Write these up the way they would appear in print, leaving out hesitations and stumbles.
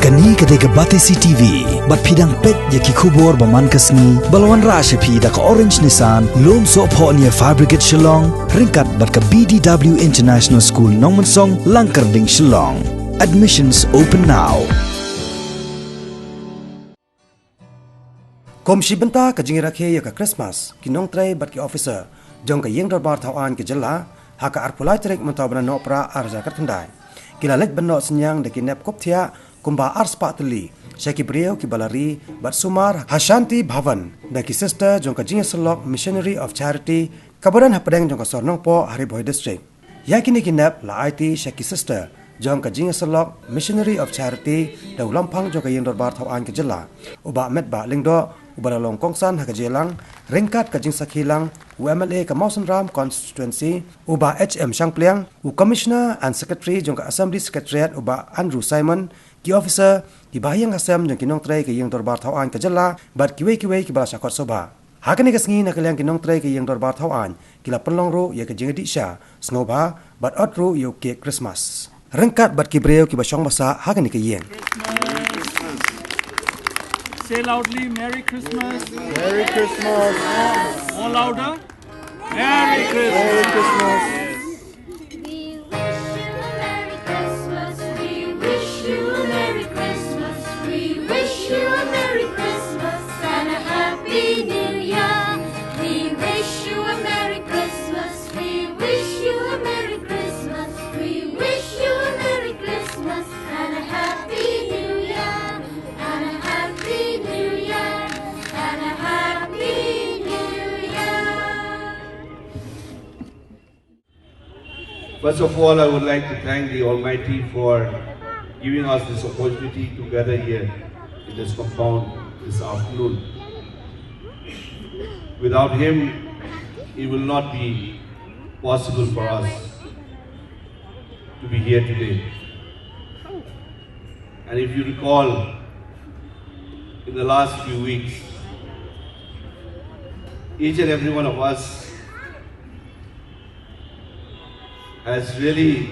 Kani kadega Batesi TV, bat pidang pet yaki kubor baman kasni, balwan rasha pi da ka Orange Nissan, lom so po niya Fabricate Shillong, ringkat bat ka BDW International School Nongpoh Langkarding Shillong. Admissions open now. Komshi benta ka jingi rakhe ya ka Christmas ki nong tray bat ki officer jong ka yeng darbar thawan ki jalla ha ka arpulai trek mentabana no pra arja ka thandai kila lek benno Synniang de ki nep kopthia kumba arspa tli shaki Briew ki balari bat sumar ha Shanti Bhavan da ki sister jong ka jingi salok missionary of charity kabaran hapadeng jong ka Nongpoh hari boy district yakini ki nep la IT shaki sister jong ka jingi salok missionary of charity da ulampang jong ka yeng darbar thawan ki jalla uba met ba lingdo ubalalong kongsan haka jelang ringkat ka jing sakhilang UMLA ka Mawson Ram constituency uba HM Shangpliang u commissioner and secretary jong ka assembly secretariat uba Andrew Simon ki officer ki bahiyang asam jong kinong tray ka yeng darbar thawan ka jalla bat kiwe ki bala sakot soba hakani ka sngi na kalyang kinong tray ka yeng darbar thawan kila penlong ro ya ka jing di sha snoba bat otru yo ke Christmas ringkat bat ki Briew ki basong basa hakani ka yeng. Say loudly, Merry Christmas. Merry Christmas. More louder. Merry Christmas. Merry Christmas. We wish you a Merry Christmas. We wish you a Merry Christmas and a Happy New Year. We wish you a Merry Christmas. We wish you a Merry Christmas. We wish you a Merry Christmas and a Happy New Year. And a Happy New Year. And a Happy New Year. First of all, I would like to thank the Almighty for giving us this opportunity to gather here in this compound this afternoon. Without Him, it will not be possible for us to be here today. And if you recall, in the last few weeks, each and every one of us has really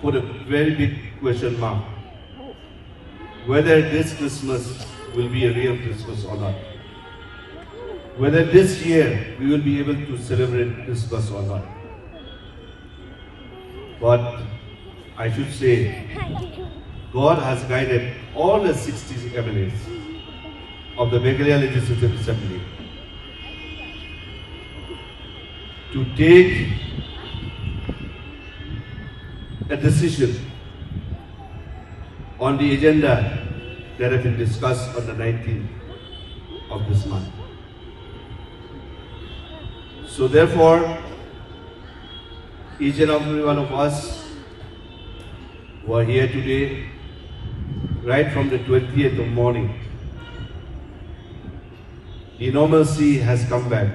put a very big question mark whether this Christmas will be a real Christmas or not. Whether this year we will be able to celebrate Christmas or not. But I should say, God has guided all the 60 MLAs of the Meghalaya Legislative Assembly to take a decision on the agenda that have been discussed on the 19th of this month. So therefore, each and every one of us who are here today, right from the 20th of morning, the normalcy has come back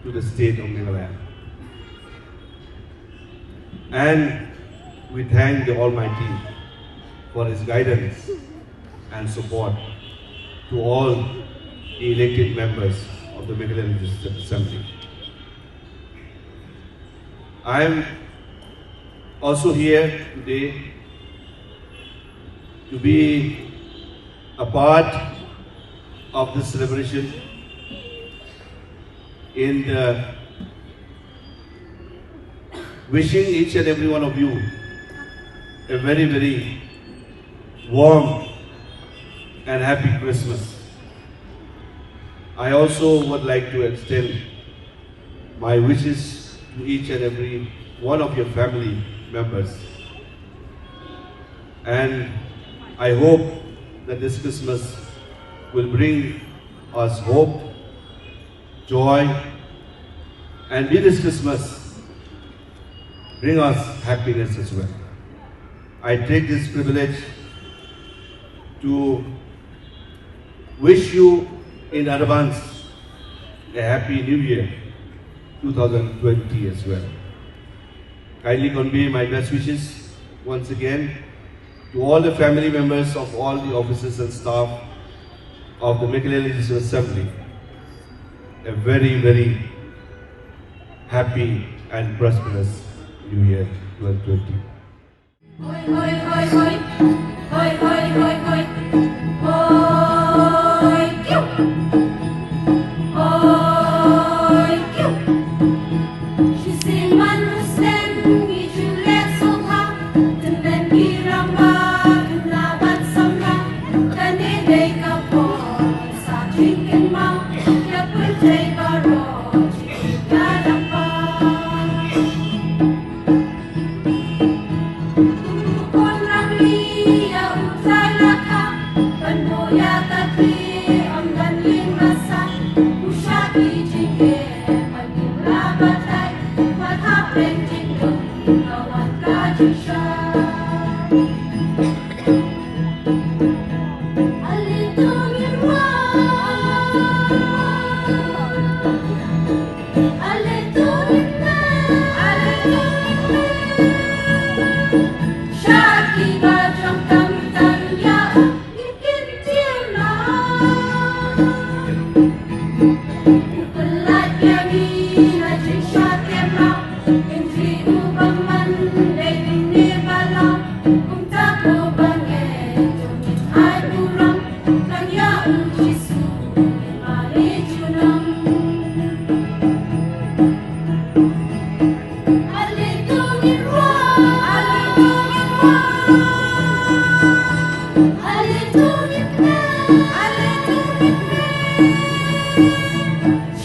to the state of Meghalaya. And we thank the Almighty for His guidance and support to all the elected members of the Meghalaya Legislative Assembly. I am also here today to be a part of this celebration in wishing each and every one of you a very, very warm and happy Christmas. I also would like to extend my wishes to each and every one of your family members. And I hope that this Christmas will bring us hope, joy, and in this Christmas, bring us happiness as well. I take this privilege to wish you in advance a Happy New Year 2020 as well. Kindly convey my best wishes once again to all the family members of all the officers and staff of the Meghalaya Legislative Assembly. A very, very happy and prosperous New Year 2020. Hoi, hoi, hoi, hoi. Hoi, hoi,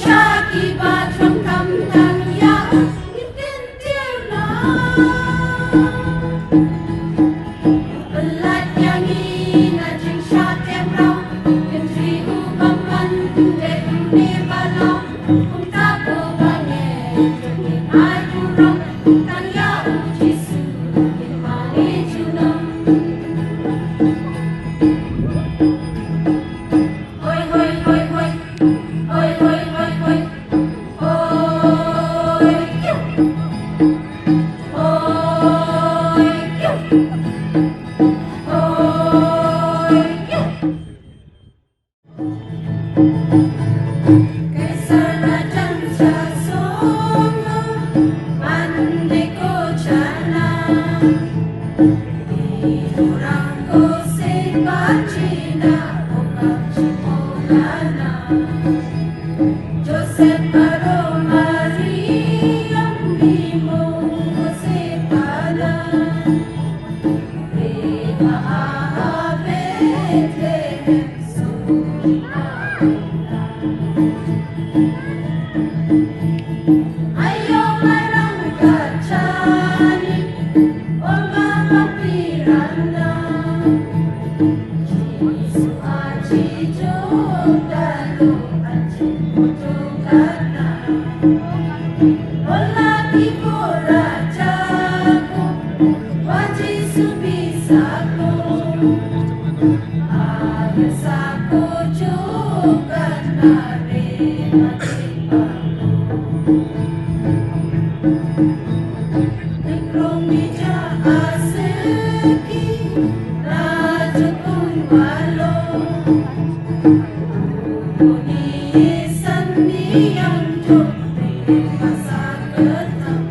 Shaki ba trong thầm thằng ya biết tên tiêu na Belat yang ina jing sha tem rau Yang tri u bang man de ni ba lo Kung ta ko ba ne Jung ni ai tu rong Tang ya u chi su Yin ma ni chu nong Hoi hoi hoi hoi Hoi hoi hoi hoi Hoi kiu Hoi kiu Hoi kiu Kaisar Rajan Sasongo Pandai ko chana Orang ko se bachina Okam chipolana Joseph Baro Maria Bimo Sepana Reba Bethlehem Ayo marang kacani Olga mampirana Jesu aci jodalo aci jodana Ola ibu rajaku Waji subisako Ayah sako jogana Rema Nekrong bija aseki Raja Tungwalo Uni Synniang Jokri Masaketang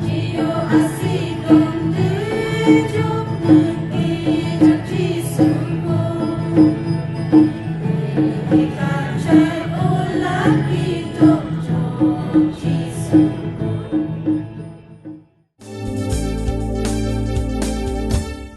Jiyo asikong tujuh